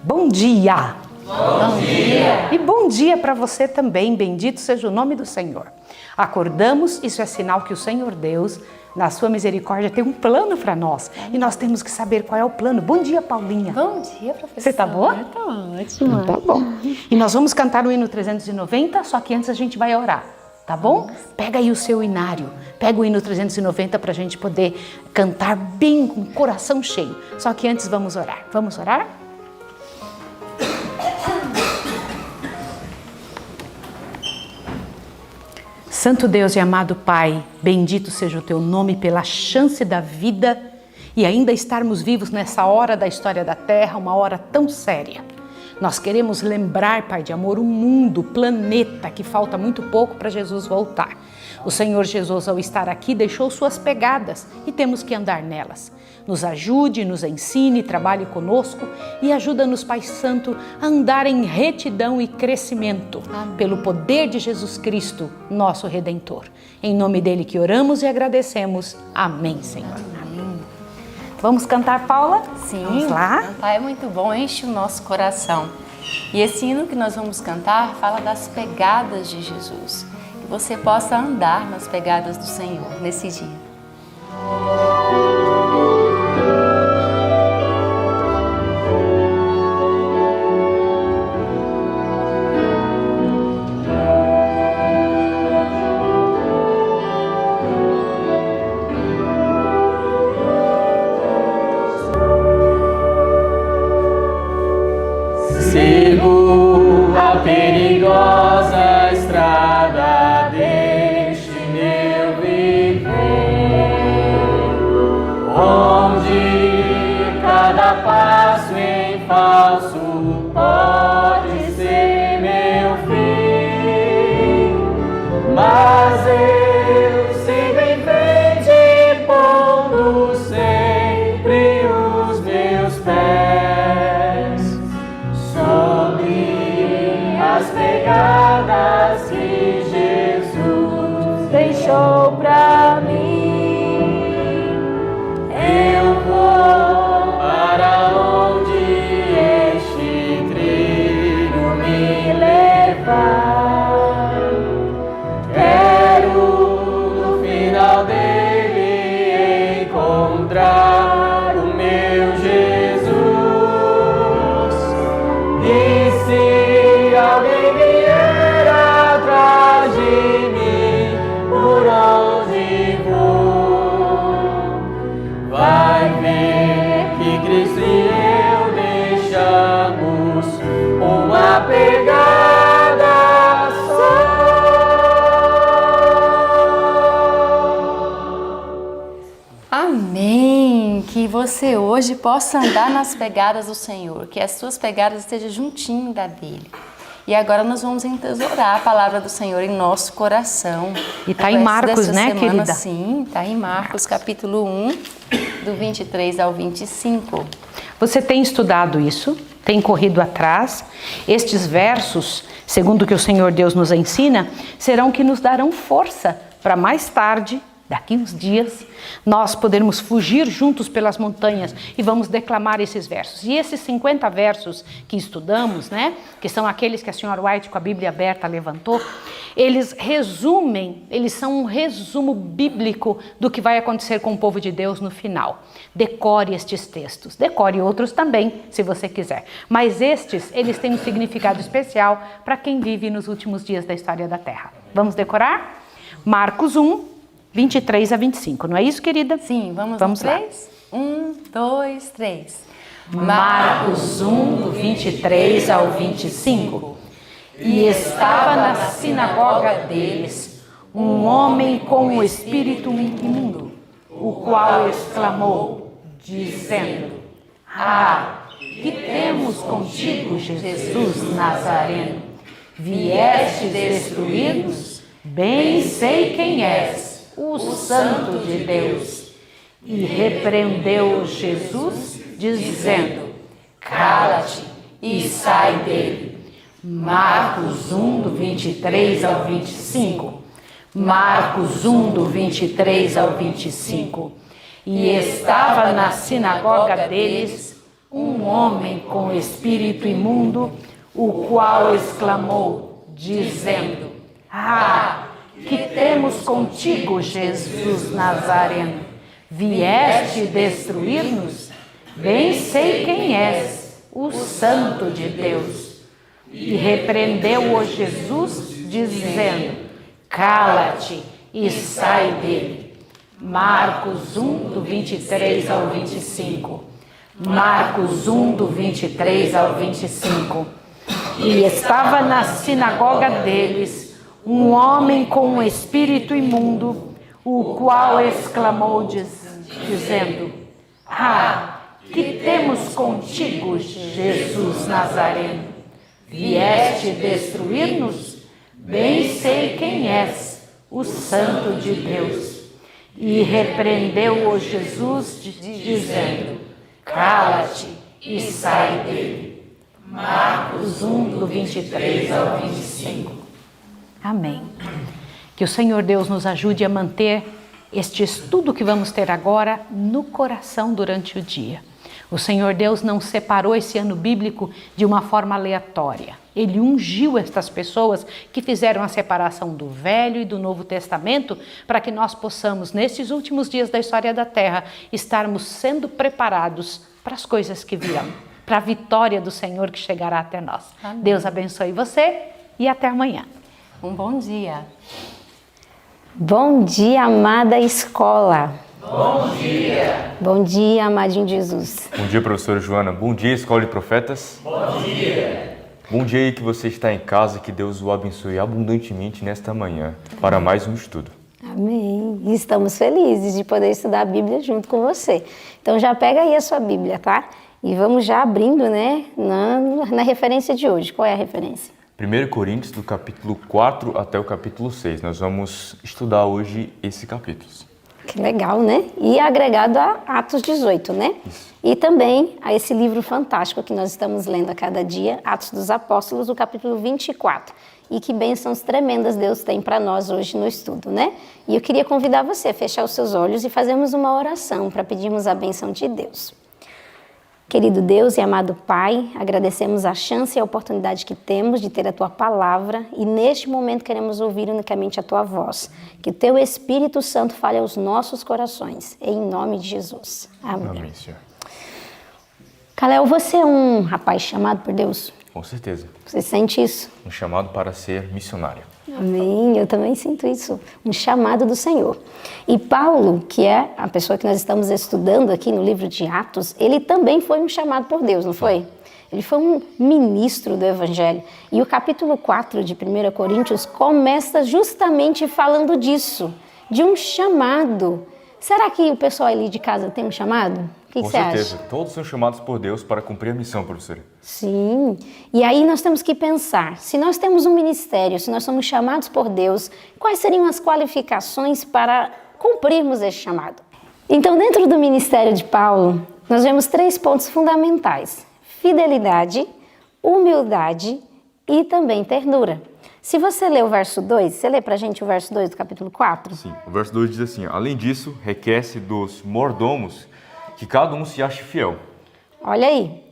Bom dia! Bom dia! E bom dia para você também, bendito seja o nome do Senhor. Acordamos, isso é sinal que o Senhor Deus, na sua misericórdia, tem um plano para nós. E nós temos que saber qual é o plano. Bom dia, Paulinha. Bom dia, professora. Você tá boa? Tá ótima. Tá bom. E nós vamos cantar o hino 390, só que antes a gente vai orar, tá bom? Pega aí o seu inário, pega o hino 390 para a gente poder cantar bem com o coração cheio. Só que antes vamos orar. Vamos orar? Santo Deus e amado Pai, bendito seja o teu nome pela chance da vida e ainda estarmos vivos nessa hora da história da Terra, uma hora tão séria. Nós queremos lembrar, Pai de amor, o mundo, o planeta, que falta muito pouco para Jesus voltar. O Senhor Jesus, ao estar aqui, deixou suas pegadas e temos que andar nelas. Nos ajude, nos ensine, trabalhe conosco e ajuda-nos, Pai Santo, a andar em retidão e crescimento. Amém. Pelo poder de Jesus Cristo, nosso Redentor. Em nome dele que oramos e agradecemos. Amém, Senhor. Amém. Vamos cantar, Paula? Sim, vamos lá? Cantar é muito bom, enche o nosso coração. E esse hino que nós vamos cantar fala das pegadas de Jesus. Que você possa andar nas pegadas do Senhor nesse dia. Sigo a perigosa estrada deste meu viver, onde cada passo em falso pode ser meu fim, mas eu sigo em frente, pondo sempre os meus pés sobre as pegadas que Jesus deixou pra mim. Eu vou para onde este trilho me levar. Quero no final dele encontrar o meu Jesus. E se alguém vier atrás de mim, por onde vou, vai ver que Cristo e eu deixamos uma pegada só. Amém! Que você hoje possa andar nas pegadas do Senhor, que as suas pegadas estejam juntinho da dele. E agora nós vamos entesourar a palavra do Senhor em nosso coração. E está em Marcos, né, querida? Sim, está em Marcos, capítulo 1, do 23 ao 25. Você tem estudado isso, tem corrido atrás. Estes versos, segundo o que o Senhor Deus nos ensina, serão que nos darão força para mais tarde, daqui uns dias, nós podermos fugir juntos pelas montanhas e vamos declamar esses versos. E esses 50 versos que estudamos, né, que são aqueles que a senhora White com a Bíblia aberta levantou, eles são um resumo bíblico do que vai acontecer com o povo de Deus no final. Decore estes textos, decore outros também, se você quiser. Mas estes, eles têm um significado especial para quem vive nos últimos dias da história da Terra. Vamos decorar? Marcos 1, 23 a 25, não é isso, querida? Sim, vamos lá. 3? 1, 2, 3. Marcos 1, do 23 ao 25. E estava na sinagoga deles um homem com o espírito imundo, o qual exclamou, dizendo: Ah, que temos contigo, Jesus Nazareno? Vieste destruir-nos? Bem sei quem és, o Santo de Deus. E repreendeu Jesus, dizendo: Cala-te e sai dele. Marcos 1, do 23 ao 25. Marcos 1, do 23 ao 25. E estava na sinagoga deles um homem com espírito imundo, o qual exclamou, dizendo: Ah, que temos contigo, Jesus Nazareno? Vieste destruir-nos? Bem sei quem és, o Santo de Deus. E repreendeu-o Jesus, dizendo: Cala-te e sai dele. Marcos 1, do 23 ao 25. Marcos 1, do 23 ao 25. E estava na sinagoga deles um homem com um espírito imundo, o qual exclamou, dizendo: Ah, que temos contigo, Jesus Nazareno? Vieste destruir-nos? Bem sei quem és, o Santo de Deus. E repreendeu-o Jesus, dizendo: Cala-te e sai dele. Marcos 1, do 23 ao 25. Amém. Que o Senhor Deus nos ajude a manter este estudo que vamos ter agora no coração durante o dia. O Senhor Deus não separou esse ano bíblico de uma forma aleatória. Ele ungiu estas pessoas que fizeram a separação do Velho e do Novo Testamento para que nós possamos, nesses últimos dias da história da Terra, estarmos sendo preparados para as coisas que virão, para a vitória do Senhor que chegará até nós. Amém. Deus abençoe você e até amanhã. Um bom dia. Bom dia, amada escola. Bom dia. Bom dia, amadinho Jesus. Bom dia, professora Joana. Bom dia, Escola de Profetas. Bom dia. Bom dia aí que você está em casa, que Deus o abençoe abundantemente nesta manhã para mais um estudo. Amém. E estamos felizes de poder estudar a Bíblia junto com você. Então já pega aí a sua Bíblia, tá? E vamos já abrindo, né, na referência de hoje. Qual é a referência? 1 Coríntios, do capítulo 4 até o capítulo 6. Nós vamos estudar hoje esse capítulo. Que legal, né? E agregado a Atos 18, né? Isso. E também a esse livro fantástico que nós estamos lendo a cada dia, Atos dos Apóstolos, o capítulo 24. E que bênçãos tremendas Deus tem para nós hoje no estudo, né? E eu queria convidar você a fechar os seus olhos e fazermos uma oração para pedirmos a bênção de Deus. Querido Deus e amado Pai, agradecemos a chance e a oportunidade que temos de ter a Tua palavra e neste momento queremos ouvir unicamente a Tua voz. Que o Teu Espírito Santo fale aos nossos corações, em nome de Jesus. Amém. Amém, Senhor. Kalel, você é um rapaz chamado por Deus? Com certeza. Você sente isso? Um chamado para ser missionário. Amém, eu também sinto isso, um chamado do Senhor. E Paulo, que é a pessoa que nós estamos estudando aqui no livro de Atos, ele também foi um chamado por Deus, não foi? Ele foi um ministro do Evangelho. E o capítulo 4 de 1 Coríntios começa justamente falando disso, de um chamado. Será que o pessoal ali de casa tem um chamado? O que você acha? Com certeza, todos são chamados por Deus para cumprir a missão, professora. Sim, e aí nós temos que pensar, se nós temos um ministério, se nós somos chamados por Deus, quais seriam as qualificações para cumprirmos esse chamado? Então, dentro do ministério de Paulo, nós vemos 3 pontos fundamentais: fidelidade, humildade e também ternura. Se você ler o verso 2, você lê pra gente o verso 2 do capítulo 4? Sim, o verso 2 diz assim: além disso, requer-se dos mordomos que cada um se ache fiel. Olha aí,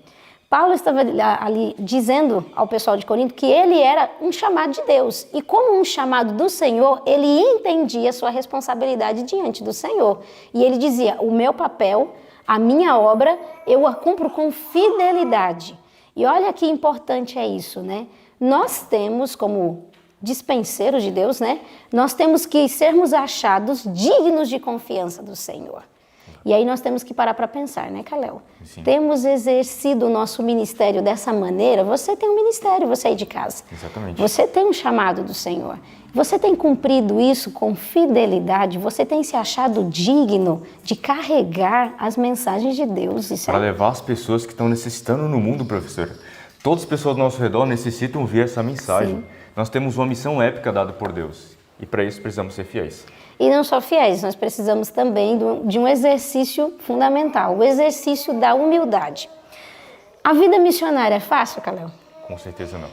Paulo estava ali dizendo ao pessoal de Corinto que ele era um chamado de Deus. E como um chamado do Senhor, ele entendia a sua responsabilidade diante do Senhor. E ele dizia: o meu papel, a minha obra, eu a cumpro com fidelidade. E olha que importante é isso, né? Nós temos, como dispenseiros de Deus, né? Nós temos que sermos achados dignos de confiança do Senhor. E aí nós temos que parar para pensar, né, Kalel? Sim. Temos exercido o nosso ministério dessa maneira. Você tem um ministério, você aí de casa. Exatamente. Você tem um chamado do Senhor. Você tem cumprido isso com fidelidade? Você tem se achado digno de carregar as mensagens de Deus? Isso Para levar as pessoas que estão necessitando no mundo, professora. Todas as pessoas ao nosso redor necessitam ver essa mensagem. Sim. Nós temos uma missão épica dada por Deus. E para isso precisamos ser fiéis. E não só fiéis, nós precisamos também de um exercício fundamental, o exercício da humildade. A vida missionária é fácil, Kalel? Com certeza não.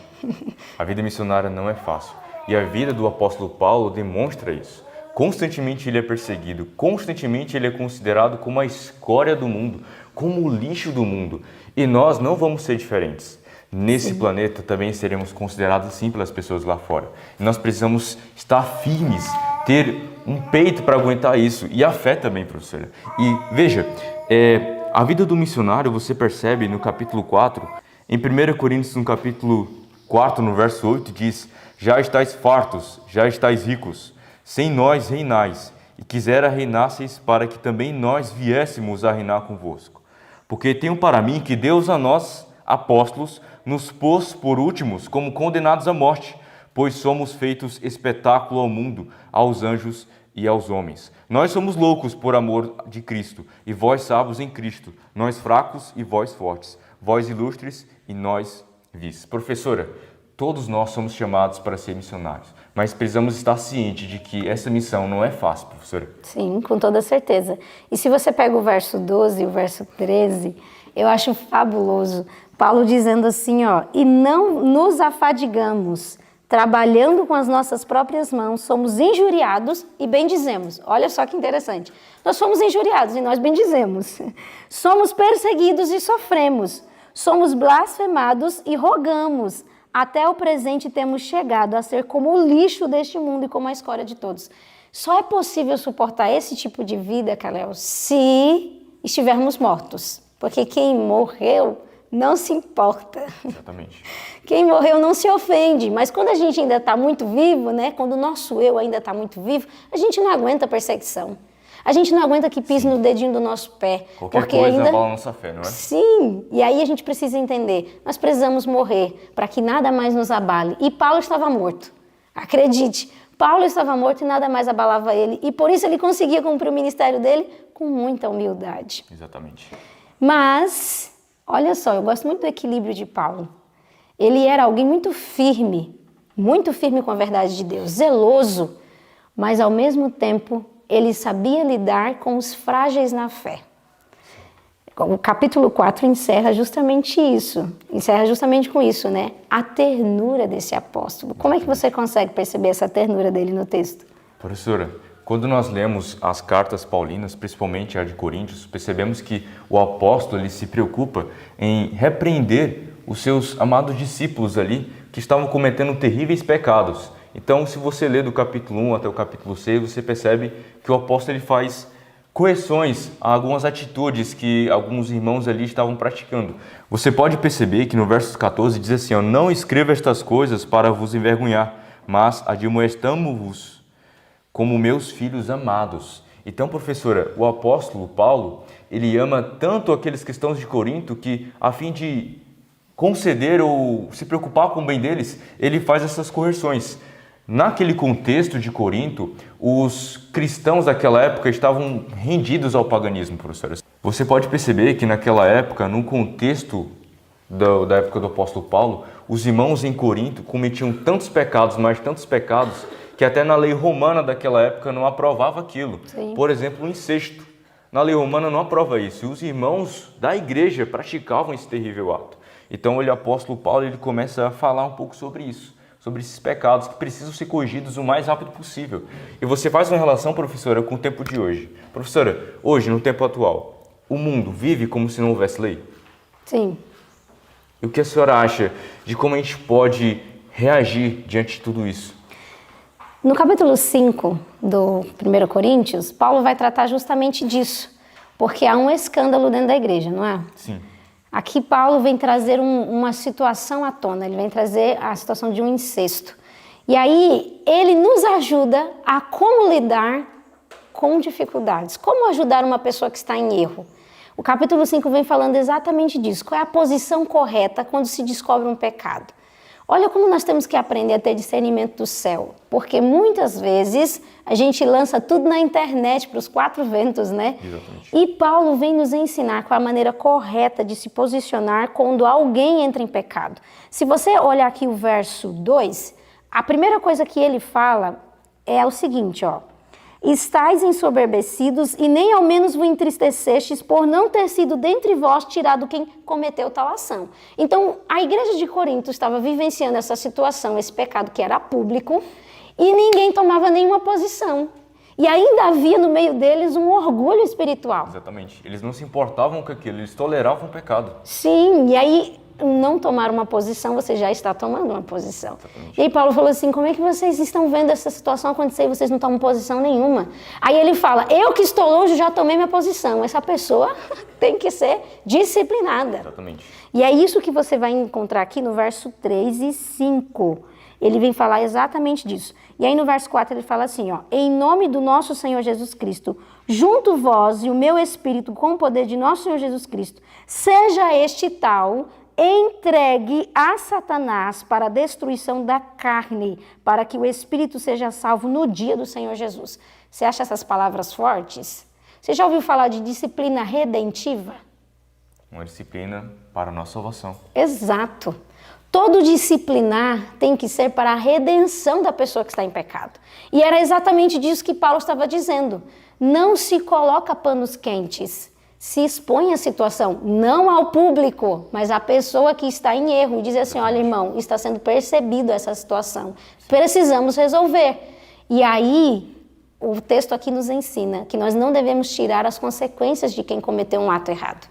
A vida missionária não é fácil. E a vida do apóstolo Paulo demonstra isso. Constantemente ele é perseguido, constantemente ele é considerado como a escória do mundo, como o lixo do mundo. E nós não vamos ser diferentes. Nesse planeta também seremos considerados assim pelas pessoas lá fora. E nós precisamos estar firmes, ter um peito para aguentar isso. E a fé também, professora. E veja, a vida do missionário você percebe no capítulo 4, em 1 Coríntios, no capítulo 4, no verso 8, diz: já estáis fartos, já estáis ricos, sem nós reinais, e quisera reinasseis para que também nós viéssemos a reinar convosco. Porque tenho para mim que Deus a nós, apóstolos, nos pôs por últimos como condenados à morte, pois somos feitos espetáculo ao mundo, aos anjos e aos homens. Nós somos loucos por amor de Cristo, e vós sábios em Cristo, nós fracos e vós fortes, vós ilustres e nós vis. Professora, todos nós somos chamados para ser missionários, mas precisamos estar cientes de que essa missão não é fácil, professora. Sim, com toda certeza. E se você pega o verso 12 e o verso 13, eu acho fabuloso. Paulo dizendo assim, ó, e não nos afadigamos, trabalhando com as nossas próprias mãos, somos injuriados e bendizemos. Olha só que interessante. Nós somos injuriados e nós bendizemos. Somos perseguidos e sofremos. Somos blasfemados e rogamos. Até o presente temos chegado a ser como o lixo deste mundo e como a escória de todos. Só é possível suportar esse tipo de vida, Kalel, se estivermos mortos. Porque quem morreu não se importa. Exatamente. Quem morreu não se ofende, mas quando a gente ainda está muito vivo, né? Quando o nosso eu ainda está muito vivo, a gente não aguenta perseguição. A gente não aguenta que pise no dedinho do nosso pé. Qualquer coisa abala a nossa fé, não é? Sim, e aí a gente precisa entender, nós precisamos morrer para que nada mais nos abale. E Paulo estava morto, acredite, Paulo estava morto e nada mais abalava ele. E por isso ele conseguia cumprir o ministério dele com muita humildade. Exatamente. Mas, olha só, eu gosto muito do equilíbrio de Paulo. Ele era alguém muito firme com a verdade de Deus, zeloso, mas ao mesmo tempo ele sabia lidar com os frágeis na fé. O capítulo 4 encerra justamente com isso, né? A ternura desse apóstolo. Como é que você consegue perceber essa ternura dele no texto? Professora, quando nós lemos as cartas paulinas, principalmente a de Coríntios, percebemos que o apóstolo ele se preocupa em repreender os seus amados discípulos ali que estavam cometendo terríveis pecados. Então, se você ler do capítulo 1 até o capítulo 6, você percebe que o apóstolo ele faz correções a algumas atitudes que alguns irmãos ali estavam praticando. Você pode perceber que no verso 14 diz assim, ó, não escreva estas coisas para vos envergonhar, mas admoestamo-vos como meus filhos amados. Então, professora, o apóstolo Paulo, ele ama tanto aqueles cristãos de Corinto que, a fim de conceder ou se preocupar com o bem deles, ele faz essas correções. Naquele contexto de Corinto, os cristãos daquela época estavam rendidos ao paganismo, professora. Você pode perceber que naquela época, no contexto da época do apóstolo Paulo, os irmãos em Corinto cometiam tantos pecados, mas tantos pecados, que até na lei romana daquela época não aprovava aquilo. Sim. Por exemplo, o incesto. Na lei romana não aprova isso. E os irmãos da igreja praticavam esse terrível ato. Então, o apóstolo Paulo ele começa a falar um pouco sobre isso, sobre esses pecados que precisam ser corrigidos o mais rápido possível. E você faz uma relação, professora, com o tempo de hoje. Professora, hoje, no tempo atual, o mundo vive como se não houvesse lei? Sim. E o que a senhora acha de como a gente pode reagir diante de tudo isso? No capítulo 5 do 1 Coríntios, Paulo vai tratar justamente disso, porque há um escândalo dentro da igreja, não é? Sim. Aqui Paulo vem trazer uma situação à tona, ele vem trazer a situação de um incesto. E aí ele nos ajuda a como lidar com dificuldades, como ajudar uma pessoa que está em erro. O capítulo 5 vem falando exatamente disso, qual é a posição correta quando se descobre um pecado. Olha como nós temos que aprender a ter discernimento do céu, porque muitas vezes a gente lança tudo na internet para os quatro ventos, né? Exatamente. E Paulo vem nos ensinar qual a maneira correta de se posicionar quando alguém entra em pecado. Se você olhar aqui o verso 2, a primeira coisa que ele fala é o seguinte, ó. Estais ensoberbecidos e nem ao menos vos entristecestes por não ter sido dentre vós tirado quem cometeu tal ação. Então, a igreja de Corinto estava vivenciando essa situação, esse pecado que era público, e ninguém tomava nenhuma posição. E ainda havia no meio deles um orgulho espiritual. Exatamente. Eles não se importavam com aquilo, eles toleravam o pecado. Sim, e aí não tomar uma posição, você já está tomando uma posição. Exatamente. E aí Paulo falou assim, como é que vocês estão vendo essa situação acontecer e vocês não tomam posição nenhuma? Aí ele fala, eu que estou longe já tomei minha posição. Essa pessoa tem que ser disciplinada. Exatamente. E é isso que você vai encontrar aqui no verso 3 e 5. Ele vem falar exatamente disso. E aí no verso 4 ele fala assim, ó, em nome do nosso Senhor Jesus Cristo, junto vós e o meu espírito com o poder de nosso Senhor Jesus Cristo, seja este tal entregue a Satanás para a destruição da carne, para que o espírito seja salvo no dia do Senhor Jesus. Você acha essas palavras fortes? Você já ouviu falar de disciplina redentiva? Uma disciplina para a nossa salvação. Exato. Todo disciplinar tem que ser para a redenção da pessoa que está em pecado. E era exatamente disso que Paulo estava dizendo. Não se coloca panos quentes. Se expõe à situação, não ao público, mas à pessoa que está em erro. E diz assim, olha irmão, está sendo percebido essa situação. Precisamos resolver. E aí, o texto aqui nos ensina que nós não devemos tirar as consequências de quem cometeu um ato errado.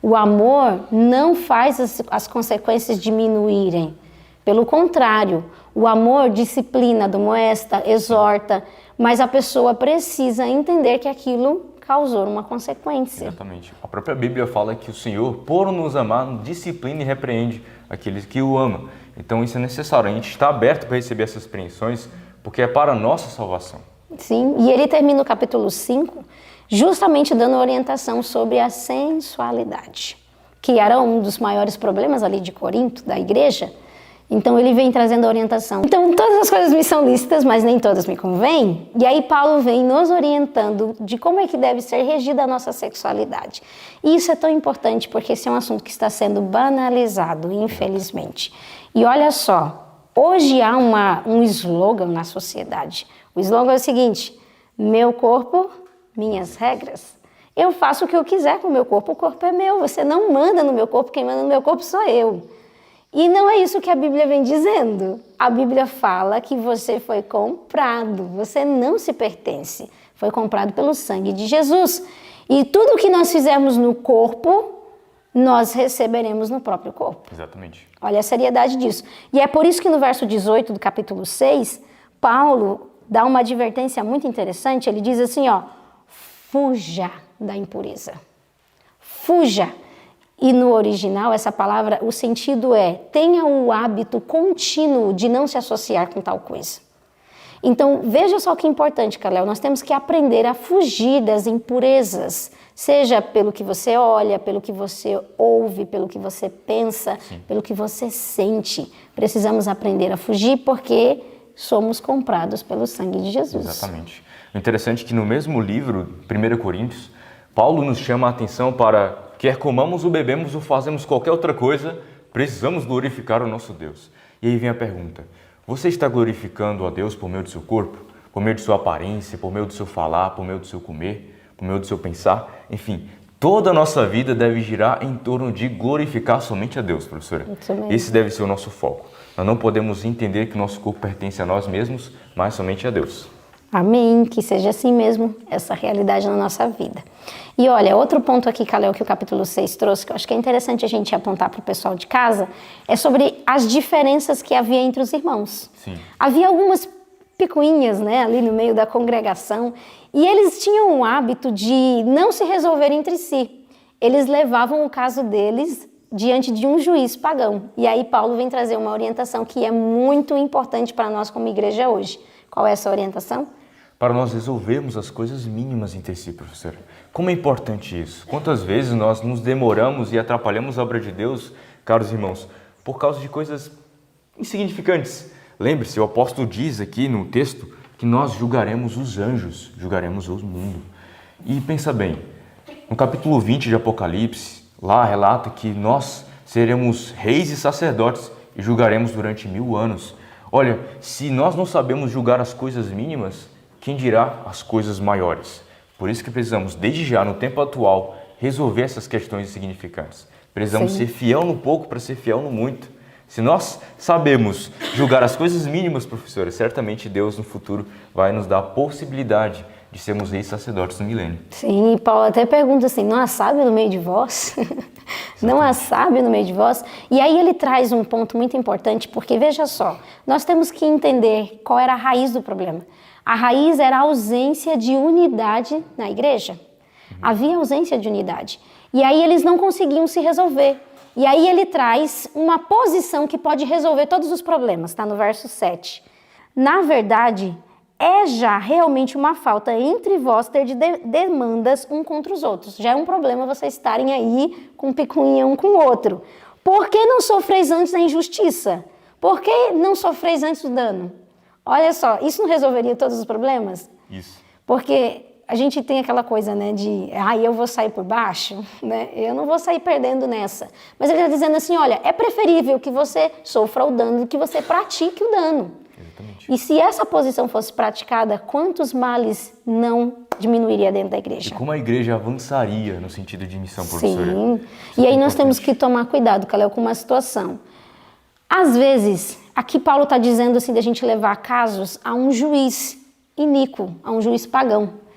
O amor não faz as consequências diminuírem. Pelo contrário, o amor disciplina, admoesta, exorta, mas a pessoa precisa entender que aquilo causou uma consequência. Exatamente. A própria Bíblia fala que o Senhor, por nos amar, disciplina e repreende aqueles que o amam. Então isso é necessário. A gente está aberto para receber essas repreensões, porque é para a nossa salvação. Sim, e ele termina o capítulo 5 justamente dando orientação sobre a sensualidade, que era um dos maiores problemas ali de Corinto, da igreja. Então ele vem trazendo a orientação. Então todas as coisas me são lícitas, mas nem todas me convêm. E aí Paulo vem nos orientando de como é que deve ser regida a nossa sexualidade. E isso é tão importante porque esse é um assunto que está sendo banalizado, infelizmente. E olha só, hoje há um slogan na sociedade. O slogan é o seguinte, meu corpo, minhas regras. Eu faço o que eu quiser com o meu corpo é meu. Você não manda no meu corpo, quem manda no meu corpo sou eu. E não é isso que a Bíblia vem dizendo. A Bíblia fala que você foi comprado, você não se pertence. Foi comprado pelo sangue de Jesus. E tudo que nós fizermos no corpo, nós receberemos no próprio corpo. Exatamente. Olha a seriedade disso. E é por isso que no verso 18 do capítulo 6, Paulo dá uma advertência muito interessante. Ele diz assim, ó, fuja da impureza. Fuja. E no original, essa palavra, o sentido é, tenha o hábito contínuo de não se associar com tal coisa. Então, veja só que importante, Kalel, nós temos que aprender a fugir das impurezas, seja pelo que você olha, pelo que você ouve, pelo que você pensa, pelo que você sente. Precisamos aprender a fugir porque somos comprados pelo sangue de Jesus. Exatamente. O interessante é que no mesmo livro, 1 Coríntios, Paulo nos chama a atenção para, quer comamos ou bebemos ou fazemos qualquer outra coisa, precisamos glorificar o nosso Deus. E aí vem a pergunta, você está glorificando a Deus por meio do seu corpo, por meio de sua aparência, por meio do seu falar, por meio do seu comer, por meio do seu pensar? Enfim, toda a nossa vida deve girar em torno de glorificar somente a Deus, professora. Esse deve ser o nosso foco. Nós não podemos entender que o nosso corpo pertence a nós mesmos, mas somente a Deus. Amém, que seja assim mesmo, essa realidade na nossa vida. E olha, outro ponto aqui, Kalel, que o capítulo 6 trouxe, que eu acho que é interessante a gente apontar para o pessoal de casa, é sobre as diferenças que havia entre os irmãos. Sim. Havia algumas picuinhas, né, ali no meio da congregação, e eles tinham o hábito de não se resolver entre si. Eles levavam o caso deles diante de um juiz pagão. E aí Paulo vem trazer uma orientação que é muito importante para nós como igreja hoje. Qual é essa orientação? Para nós resolvermos as coisas mínimas entre si, professora. Como é importante isso? Quantas vezes nós nos demoramos e atrapalhamos a obra de Deus, caros irmãos, por causa de coisas insignificantes. Lembre-se, o apóstolo diz aqui no texto que nós julgaremos os anjos, julgaremos o mundo. E pensa bem, no capítulo 20 de Apocalipse, lá relata que nós seremos reis e sacerdotes e julgaremos durante 1000 anos. Olha, se nós não sabemos julgar as coisas mínimas, quem dirá as coisas maiores? Por isso que precisamos, desde já, no tempo atual, resolver essas questões insignificantes. Precisamos ser fiel no pouco para ser fiel no muito. Se nós sabemos julgar as coisas mínimas, professora, certamente Deus no futuro vai nos dar a possibilidade de sermos reis sacerdotes no milênio. Sim, e Paulo até pergunta assim, não há sábio no meio de vós? Não há sábio no meio de vós? E aí ele traz um ponto muito importante, porque veja só, nós temos que entender qual era a raiz do problema. A raiz era a ausência de unidade na igreja. Havia ausência de unidade. E aí eles não conseguiam se resolver. E aí ele traz uma posição que pode resolver todos os problemas, está no verso 7. Na verdade, é já realmente uma falta entre vós ter de demandas um contra os outros. Já é um problema vocês estarem aí com picuinha um com o outro. Por que não sofreis antes da injustiça? Por que não sofreis antes do dano? Olha só, isso não resolveria todos os problemas? Isso. Porque a gente tem aquela coisa, né, de, eu vou sair por baixo, né, eu não vou sair perdendo nessa. Mas ele está dizendo assim, olha, é preferível que você sofra o dano do que você pratique o dano. Exatamente. E se essa posição fosse praticada, quantos males não diminuiria dentro da igreja? E como a igreja avançaria no sentido de missão, professora? Sim, e aí nós temos que tomar cuidado, Calel, com uma situação. Às vezes, aqui Paulo está dizendo assim, da gente levar casos a um juiz iníquo, a um juiz pagão.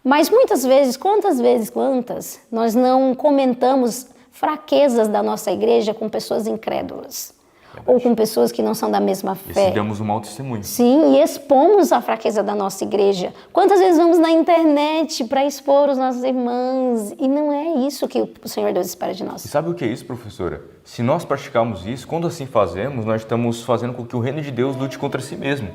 Mas muitas vezes, quantas, nós não comentamos fraquezas da nossa igreja com pessoas incrédulas. Ou com pessoas que não são da mesma fé. E damos um mau testemunho. Sim, e expomos a fraqueza da nossa igreja. Quantas vezes vamos na internet para expor os nossos irmãos? E não é isso que o Senhor Deus espera de nós. E sabe o que é isso, professora? Se nós praticarmos isso, quando assim fazemos, nós estamos fazendo com que o reino de Deus lute contra si mesmo.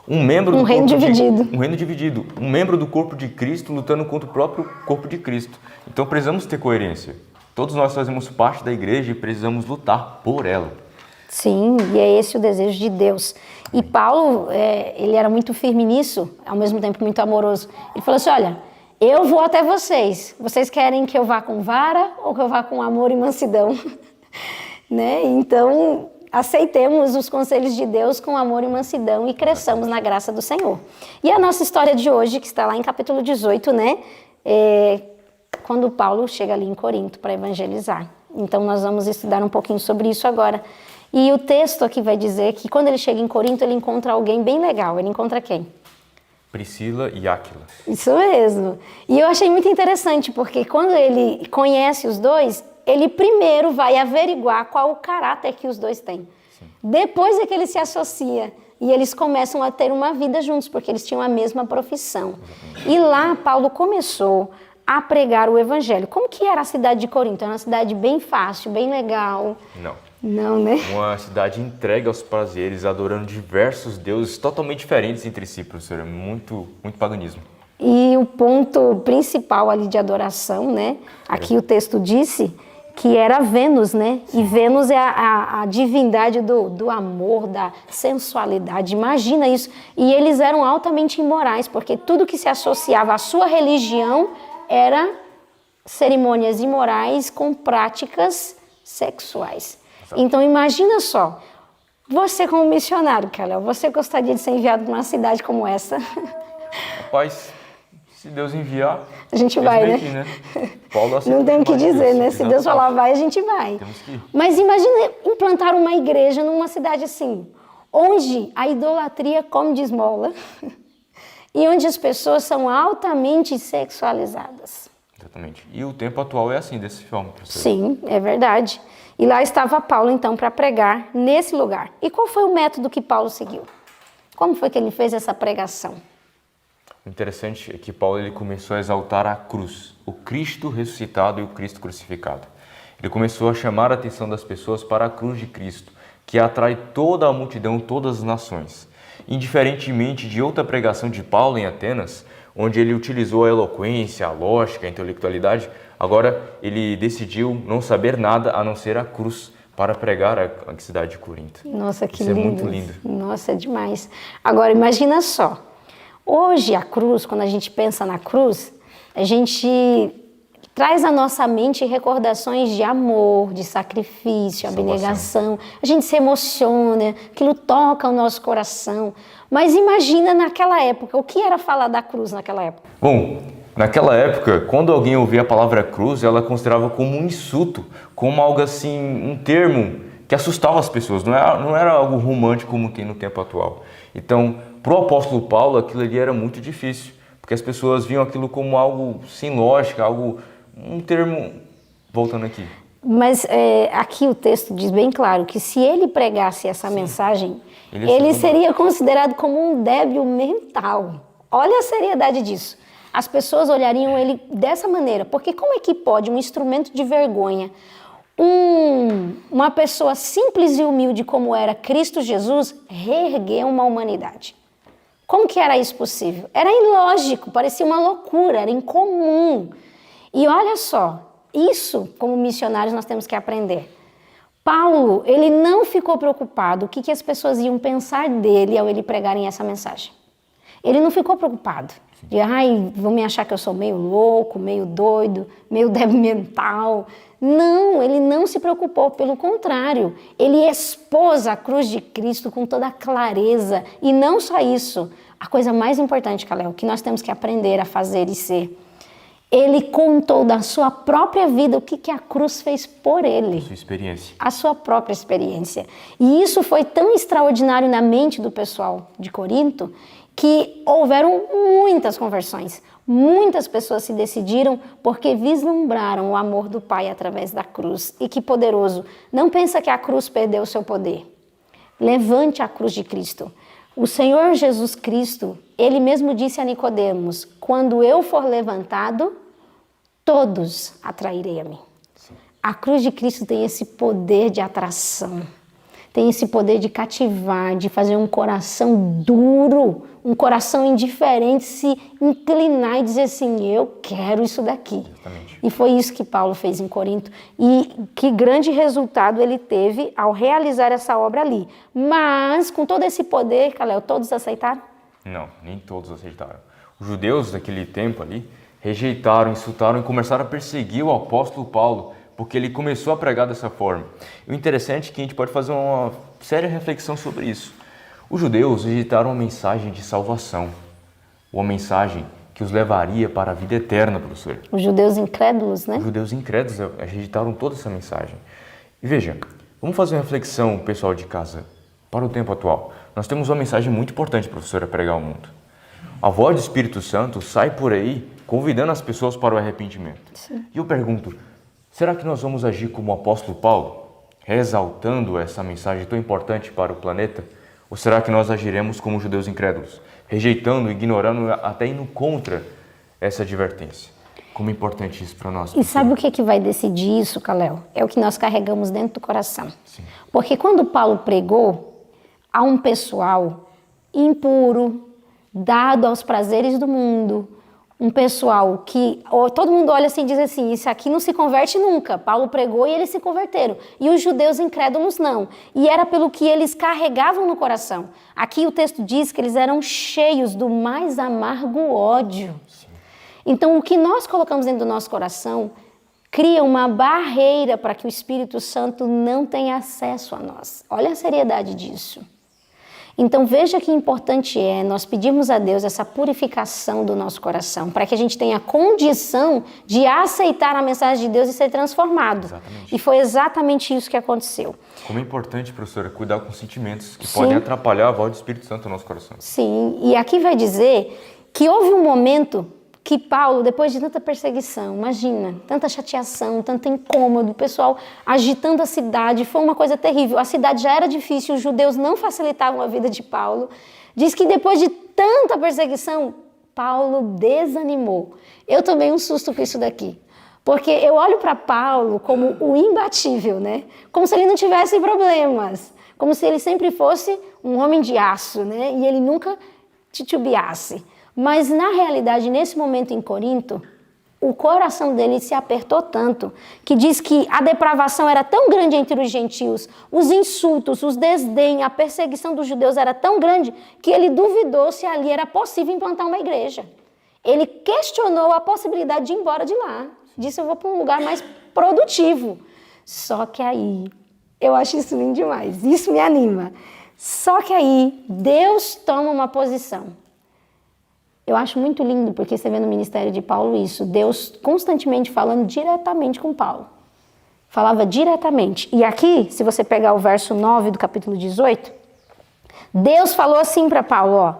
Um reino dividido. Um reino dividido. Um membro do corpo de Cristo lutando contra o próprio corpo de Cristo. Então precisamos ter coerência. Todos nós fazemos parte da igreja e precisamos lutar por ela. Sim, e é esse o desejo de Deus. E Paulo, ele era muito firme nisso, ao mesmo tempo muito amoroso. Ele falou assim, olha, eu vou até vocês. Vocês querem que eu vá com vara ou que eu vá com amor e mansidão? Né? Então, aceitemos os conselhos de Deus com amor e mansidão e cresçamos na graça do Senhor. E a nossa história de hoje, que está lá em capítulo 18, né? Quando Paulo chega ali em Corinto para evangelizar. Então, nós vamos estudar um pouquinho sobre isso agora. E o texto aqui vai dizer que quando ele chega em Corinto, ele encontra alguém bem legal. Ele encontra quem? Priscila e Áquila. Isso mesmo. E eu achei muito interessante, porque quando ele conhece os dois, ele primeiro vai averiguar qual o caráter que os dois têm. Sim. Depois é que ele se associa e eles começam a ter uma vida juntos, porque eles tinham a mesma profissão. Exatamente. E lá Paulo começou a pregar o evangelho. Como que era a cidade de Corinto? Era uma cidade bem fácil, bem legal. Não, né? Uma cidade entregue aos prazeres, adorando diversos deuses totalmente diferentes entre si, professora. Muito paganismo. E o ponto principal ali de adoração, né? Aqui o texto disse que era Vênus, né? E Vênus é a divindade do amor, da sensualidade. Imagina isso. E eles eram altamente imorais, porque tudo que se associava à sua religião era cerimônias imorais com práticas sexuais. Então imagina só, você como missionário, Calel, você gostaria de ser enviado para uma cidade como essa? Rapaz, se Deus enviar, a gente vai, né? Aqui, né? Paulo não tem o que dizer, né? Se Deus falar vai, a gente vai. Mas imagina implantar uma igreja numa cidade assim, onde a idolatria come de esmola e onde as pessoas são altamente sexualizadas. Exatamente. E o tempo atual é assim, desse forma, professor. Sim, é verdade. E lá estava Paulo, então, para pregar nesse lugar. E qual foi o método que Paulo seguiu? Como foi que ele fez essa pregação? O interessante é que Paulo ele começou a exaltar a cruz, o Cristo ressuscitado e o Cristo crucificado. Ele começou a chamar a atenção das pessoas para a cruz de Cristo, que atrai toda a multidão, todas as nações. Indiferentemente de outra pregação de Paulo em Atenas, onde ele utilizou a eloquência, a lógica, a intelectualidade, agora ele decidiu não saber nada a não ser a cruz para pregar a cidade de Corinto. Nossa, que Isso lindo. É muito lindo. Nossa, é demais. Agora, imagina só. Hoje, a cruz, quando a gente pensa na cruz, a gente traz à nossa mente recordações de amor, de sacrifício, abnegação. A gente se emociona, aquilo toca o nosso coração. Mas imagina naquela época, o que era falar da cruz naquela época? Bom, naquela época, quando alguém ouvia a palavra cruz, ela considerava como um insulto, como algo assim, um termo que que assustava as pessoas, não era algo romântico como tem no tempo atual. Então, para o apóstolo Paulo, aquilo ali era muito difícil, porque as pessoas viam aquilo como algo sem lógica, um termo, voltando aqui. Mas aqui o texto diz bem claro que se ele pregasse essa mensagem, ele seria considerado como um débil mental. Olha a seriedade disso. As pessoas olhariam ele dessa maneira, porque como é que pode um instrumento de vergonha, uma pessoa simples e humilde como era Cristo Jesus, reerguer uma humanidade? Como que era isso possível? Era ilógico, parecia uma loucura, era incomum. E olha só, isso como missionários nós temos que aprender. Paulo, ele não ficou preocupado o que as pessoas iam pensar dele ao ele pregarem essa mensagem. Ele não ficou preocupado. De, vão me achar que eu sou meio louco, meio doido, meio débil mental. Não, ele não se preocupou, pelo contrário. Ele expôs a cruz de Cristo com toda a clareza. E não só isso, a coisa mais importante, Kalel, que nós temos que aprender a fazer e ser. Ele contou da sua própria vida o que a cruz fez por ele. A sua experiência. A sua própria experiência. E isso foi tão extraordinário na mente do pessoal de Corinto que houveram muitas conversões. Muitas pessoas se decidiram porque vislumbraram o amor do Pai através da cruz. E que poderoso! Não pensa que a cruz perdeu o seu poder. Levante a cruz de Cristo. O Senhor Jesus Cristo, Ele mesmo disse a Nicodemos, quando eu for levantado, todos atrairei a mim. Sim. A cruz de Cristo tem esse poder de atração, tem esse poder de cativar, de fazer um coração duro, um coração indiferente se inclinar e dizer assim, eu quero isso daqui. Exatamente. E foi isso que Paulo fez em Corinto. E que grande resultado ele teve ao realizar essa obra ali. Mas, com todo esse poder, Kalel, todos aceitaram? Não, nem todos aceitaram. Os judeus daquele tempo ali rejeitaram, insultaram e começaram a perseguir o apóstolo Paulo, porque ele começou a pregar dessa forma. E o interessante é que a gente pode fazer uma séria reflexão sobre isso. Os judeus rejeitaram uma mensagem de salvação, uma mensagem que os levaria para a vida eterna, professor. Os judeus incrédulos, né? Os judeus incrédulos rejeitaram toda essa mensagem. E veja, vamos fazer uma reflexão, pessoal de casa, para o tempo atual. Nós temos uma mensagem muito importante, professor, a pregar ao mundo. A voz do Espírito Santo sai por aí convidando as pessoas para o arrependimento. Sim. E eu pergunto, será que nós vamos agir como o apóstolo Paulo, exaltando essa mensagem tão importante para o planeta? Ou será que nós agiremos como judeus incrédulos, rejeitando, ignorando, até indo contra essa advertência? Como é importante isso para nós. E sabe o que vai decidir isso, Kalel? É o que nós carregamos dentro do coração. Sim. Porque quando Paulo pregou a um pessoal impuro, dado aos prazeres do mundo, um pessoal que todo mundo olha assim e diz assim, isso aqui não se converte nunca. Paulo pregou e eles se converteram. E os judeus incrédulos não. E era pelo que eles carregavam no coração. Aqui o texto diz que eles eram cheios do mais amargo ódio. Sim. Então o que nós colocamos dentro do nosso coração cria uma barreira para que o Espírito Santo não tenha acesso a nós. Olha a seriedade disso. Então veja que importante é nós pedirmos a Deus essa purificação do nosso coração, para que a gente tenha condição de aceitar a mensagem de Deus e ser transformado. Exatamente. E foi exatamente isso que aconteceu. Como é importante, professora, cuidar com sentimentos que podem atrapalhar a voz do Espírito Santo no nosso coração. Sim, e aqui vai dizer que houve um momento que Paulo, depois de tanta perseguição, imagina, tanta chateação, tanto incômodo, o pessoal agitando a cidade, foi uma coisa terrível. A cidade já era difícil, os judeus não facilitavam a vida de Paulo. Diz que depois de tanta perseguição, Paulo desanimou. Eu tomei um susto com isso daqui, porque eu olho para Paulo como o imbatível, né? Como se ele não tivesse problemas, como se ele sempre fosse um homem de aço, né? E ele nunca titubeasse. Mas, na realidade, nesse momento em Corinto, o coração dele se apertou tanto, que diz que a depravação era tão grande entre os gentios, os insultos, os desdém, a perseguição dos judeus era tão grande, que ele duvidou se ali era possível implantar uma igreja. Ele questionou a possibilidade de ir embora de lá. Disse, eu vou para um lugar mais produtivo. Só que aí, eu acho isso lindo demais, isso me anima. Só que aí, Deus toma uma posição. Eu acho muito lindo, porque você vê no ministério de Paulo isso, Deus constantemente falando diretamente com Paulo. falava diretamente. E aqui, se você pegar o verso 9 do capítulo 18, Deus falou assim para Paulo, ó.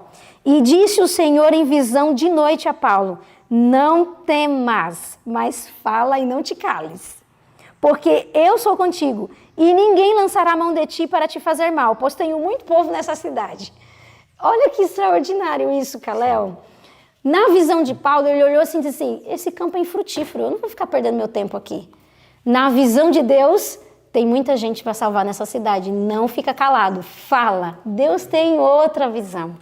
E disse o Senhor em visão de noite a Paulo, não temas, mas fala e não te cales. Porque eu sou contigo, e ninguém lançará a mão de ti para te fazer mal, pois tenho muito povo nessa cidade. Olha que extraordinário isso, Kalel. Na visão de Paulo, ele olhou assim e disse assim, esse campo é infrutífero, eu não vou ficar perdendo meu tempo aqui. Na visão de Deus, tem muita gente para salvar nessa cidade, não fica calado, fala. Deus tem outra visão.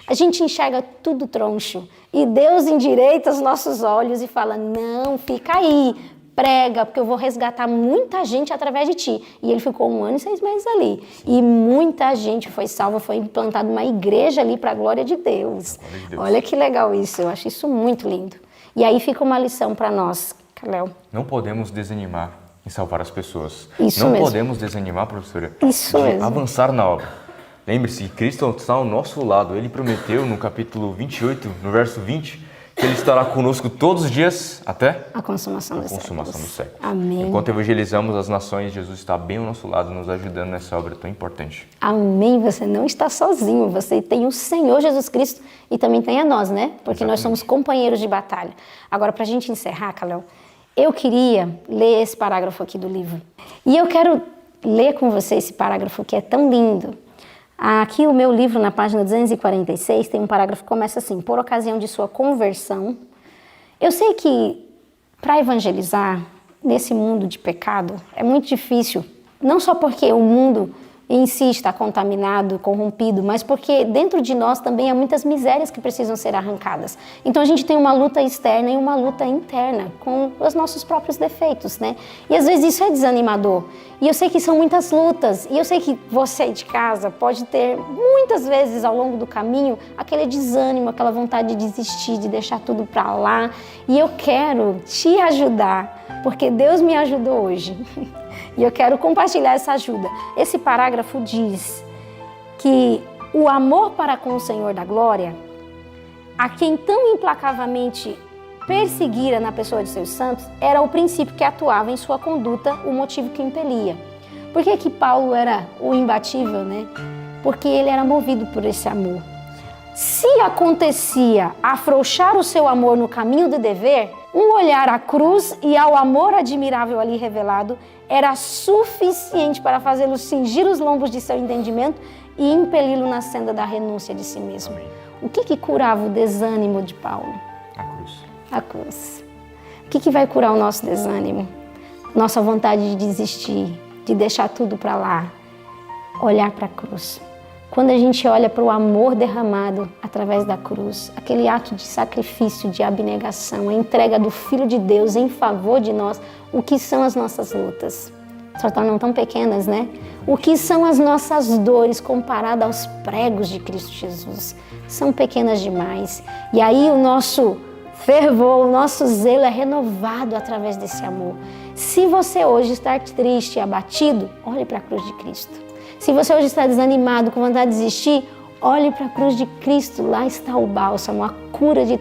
A gente enxerga tudo troncho, e Deus endireita os nossos olhos e fala, não, fica aí, prega, porque eu vou resgatar muita gente através de ti. E ele ficou 1 ano e 6 meses ali. E muita gente foi salva, foi implantada uma igreja ali para a glória de Deus. Olha que legal isso, eu acho isso muito lindo. E aí fica uma lição para nós, Kalel. Não podemos desanimar em salvar as pessoas. Isso não mesmo. podemos desanimar, professora, Isso de mesmo. avançar na obra. Lembre-se, Cristo está ao nosso lado. Ele prometeu no capítulo 28, no verso 20, que Ele estará conosco todos os dias até A consumação dos consumação séculos. dos séculos. Amém. Enquanto evangelizamos as nações, Jesus está bem ao nosso lado, nos ajudando nessa obra tão importante. Amém. Você não está sozinho. Você tem o Senhor Jesus Cristo e também tem a nós, né? Porque nós somos companheiros de batalha. Agora, para a gente encerrar, Kalel, eu queria ler esse parágrafo aqui do livro. E eu quero ler com você esse parágrafo que é tão lindo. Aqui o meu livro, na página 246, tem um parágrafo que começa assim, por ocasião de sua conversão. Eu sei que para evangelizar nesse mundo de pecado é muito difícil, não só porque o mundo em si está contaminado, corrompido, mas porque dentro de nós também há muitas misérias que precisam ser arrancadas. Então a gente tem uma luta externa e uma luta interna com os nossos próprios defeitos, né? E às vezes isso é desanimador. E eu sei que são muitas lutas, e eu sei que você de casa pode ter muitas vezes ao longo do caminho aquele desânimo, aquela vontade de desistir, de deixar tudo para lá. E eu quero te ajudar, porque Deus me ajudou hoje. E eu quero compartilhar essa ajuda. Esse parágrafo diz que o amor para com o Senhor da glória, a quem tão implacavelmente perseguira na pessoa de seus santos, era o princípio que atuava em sua conduta, o motivo que o impelia. Por que Paulo era o imbatível, né? Porque ele era movido por esse amor. Se acontecia afrouxar o seu amor no caminho do dever, um olhar à cruz e ao amor admirável ali revelado era suficiente para fazê-lo cingir os lombos de seu entendimento e impeli-lo na senda da renúncia de si mesmo. Amém. O que curava o desânimo de Paulo? A cruz. A cruz. O que vai curar o nosso desânimo? Nossa vontade de desistir, de deixar tudo para lá. Olhar para a cruz. Quando a gente olha para o amor derramado através da cruz, aquele ato de sacrifício, de abnegação, a entrega do Filho de Deus em favor de nós, o que são as nossas lutas? Se tornam tão pequenas, né? O que são as nossas dores comparadas aos pregos de Cristo Jesus? São pequenas demais. E aí o nosso fervor, o nosso zelo é renovado através desse amor. Se você hoje está triste e abatido, olhe para a cruz de Cristo. Se você hoje está desanimado, com vontade de desistir, olhe para a cruz de Cristo. Lá está o bálsamo, a cura de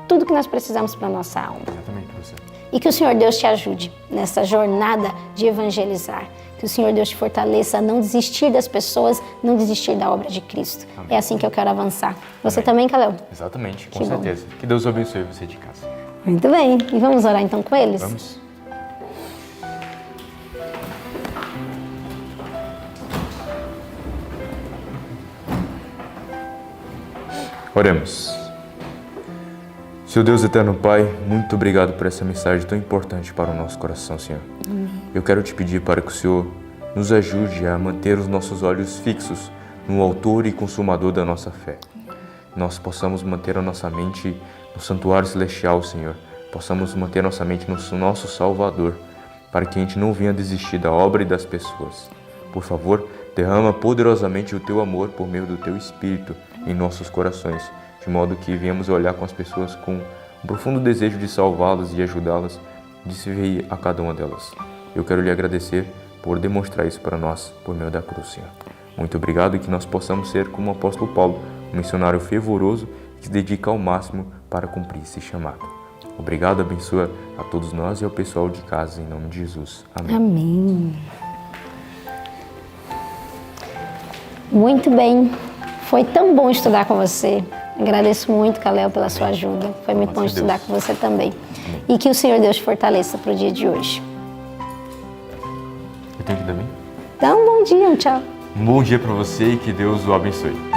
tudo que nós precisamos para a nossa alma. Exatamente, professor. E que o Senhor Deus te ajude nessa jornada de evangelizar. Que o Senhor Deus te fortaleça a não desistir das pessoas, não desistir da obra de Cristo. Amém. É assim que eu quero avançar. Você Amém. também, Kalel? Exatamente, com Que bom. certeza. Que Deus abençoe você de casa. Muito bem. E vamos orar então com eles? Vamos? Oremos. Senhor Deus eterno Pai, muito obrigado por essa mensagem tão importante para o nosso coração, Senhor. Eu quero te pedir para que o Senhor nos ajude a manter os nossos olhos fixos no autor e consumador da nossa fé. Nós possamos manter a nossa mente no santuário celestial, Senhor. Possamos manter nossa mente no nosso Salvador, para que a gente não venha desistir da obra e das pessoas. Por favor, derrama poderosamente o Teu amor por meio do Teu Espírito em nossos corações, de modo que venhamos olhar com as pessoas com um profundo desejo de salvá-las e ajudá-las, de servir a cada uma delas. Eu quero lhe agradecer por demonstrar isso para nós por meio da cruz, Senhor. Muito obrigado e que nós possamos ser como o apóstolo Paulo, um missionário fervoroso que se dedica ao máximo para cumprir esse chamado. Obrigado, abençoa a todos nós e ao pessoal de casa, em nome de Jesus. Amém. Amém. Muito bem. Foi tão bom estudar com você. Agradeço muito, Kalel, pela sua ajuda. Foi muito bom estudar com você também. E que o Senhor Deus te fortaleça para o dia de hoje. Eu tenho que ir também? Então, um bom dia, um tchau. Um bom dia para você e que Deus o abençoe.